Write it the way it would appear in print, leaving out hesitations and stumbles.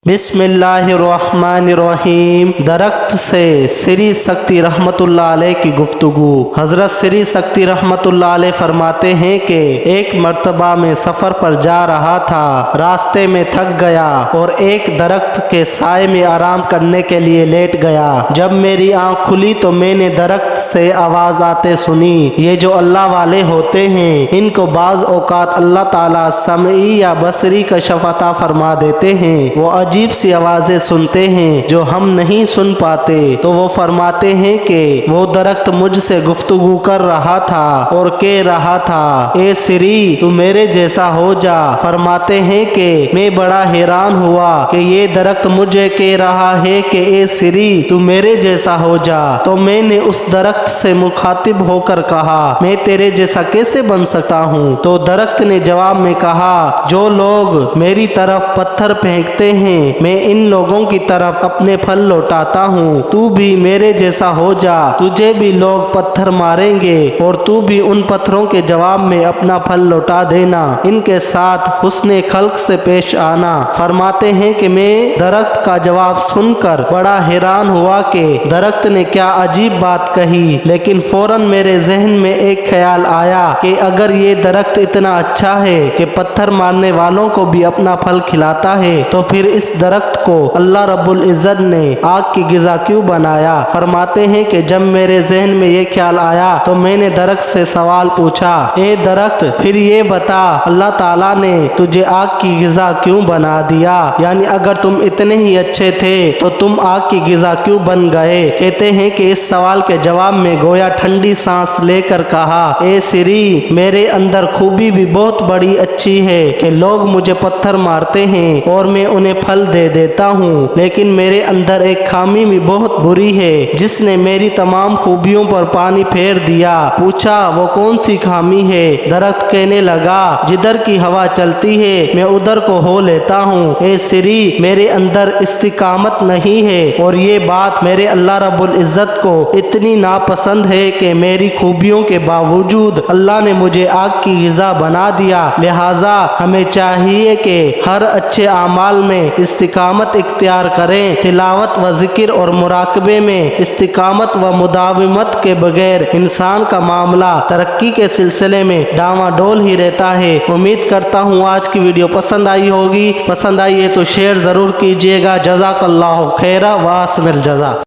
बिस्मिल्लाहिर्रहमानिर्रहीम। दरख्त से श्री सक्ति रहमतुल्लाह अलैह की गुफ्तगू। हजरत श्री सक्ति रहमतुल्लाह अलैह फरमाते हैं कि एक मर्तबा में सफ़र पर जा रहा था, रास्ते में थक गया और एक दरख्त के साए में आराम करने के लिए लेट गया। जब मेरी आँख खुली तो मैंने दरख्त से आवाज़ आते सुनी। ये जो अल्लाह वाले होते हैं इनको बाज़ औक़ात अल्लाह ताला समई या बसरी का शफ़ाता फरमा देते हैं। वो अजीब सी आवाज़ें सुनते हैं जो हम नहीं सुन पाते। तो वो फरमाते हैं कि वो दरख्त मुझसे गुफ्तगू कर रहा था और कह रहा था, ए सिरी तू मेरे जैसा हो जा। फरमाते हैं कि मैं बड़ा हैरान हुआ कि ये दरख्त मुझे कह रहा है कि ए सिरी तू मेरे जैसा हो जा। तो मैंने उस दरख्त से मुखातिब होकर कहा, मैं तेरे जैसा कैसे बन सकता हूँ? तो दरख्त ने जवाब में कहा, जो लोग मेरी तरफ पत्थर फेंकते हैं मैं इन लोगों की तरफ अपने फल लौटाता हूँ। तू भी मेरे जैसा हो जा, तुझे भी लोग पत्थर मारेंगे और तू भी उन पत्थरों के जवाब में अपना फल लौटा देना। इनके साथ हुस्ने खल्क से पेश आना। फरमाते हैं कि मैं दरख्त का जवाब सुनकर बड़ा हैरान हुआ कि दरख्त ने क्या अजीब बात कही, लेकिन फौरन मेरे जहन में एक ख्याल आया कि अगर ये दरख्त इतना अच्छा है कि पत्थर मारने वालों को भी अपना फल खिलाता है तो फिर इस दरख्त को अल्लाह रब्बुल इज़्ज़त ने आग की ग़िज़ा क्यों बनाया? फरमाते हैं कि जब मेरे जहन में ये ख्याल आया तो मैंने दरख्त से सवाल पूछा, ए दरख्त फिर ये बता अल्लाह ताला ने तुझे आग की ग़िज़ा क्यों बना दिया? यानी अगर तुम इतने ही अच्छे थे तो तुम आग की ग़िज़ा क्यों बन गए? कहते हैं कि इस सवाल के जवाब में गोया ठंडी सांस लेकर कहा, ए सिरी मेरे अंदर खूबी भी बहुत बड़ी अच्छी है कि लोग मुझे पत्थर मारते हैं और मैं उन्हें फल दे देता हूँ, लेकिन मेरे अंदर एक खामी भी बहुत बुरी है जिसने मेरी तमाम खूबियों पर पानी फेर दिया। पूछा वो कौन सी खामी है? दरख्त कहने लगा, जिधर की हवा चलती है मैं उधर को हो लेता हूँ। ए सिरी मेरे अंदर इस्तिकामत नहीं है और ये बात मेरे अल्लाह रब्बुल इज़्ज़त को इतनी नापसंद है कि मेरी खूबियों के बावजूद अल्लाह ने मुझे आग की ग़िज़ा बना दिया। लिहाजा हमें चाहिए कि हर अच्छे आमाल में इस्तिकामत इख्तियार करें। तिलावत व ज़िक्र और मुराकबे में इस्तिकामत व मुदावमत के बगैर इंसान का मामला तरक्की के सिलसिले में डामाडोल ही रहता है। उम्मीद करता हूँ आज की वीडियो पसंद आई होगी। पसंद आई है तो शेयर ज़रूर कीजिएगा। जज़ाकल्लाहु खैरा व अहसनुल जज़ा।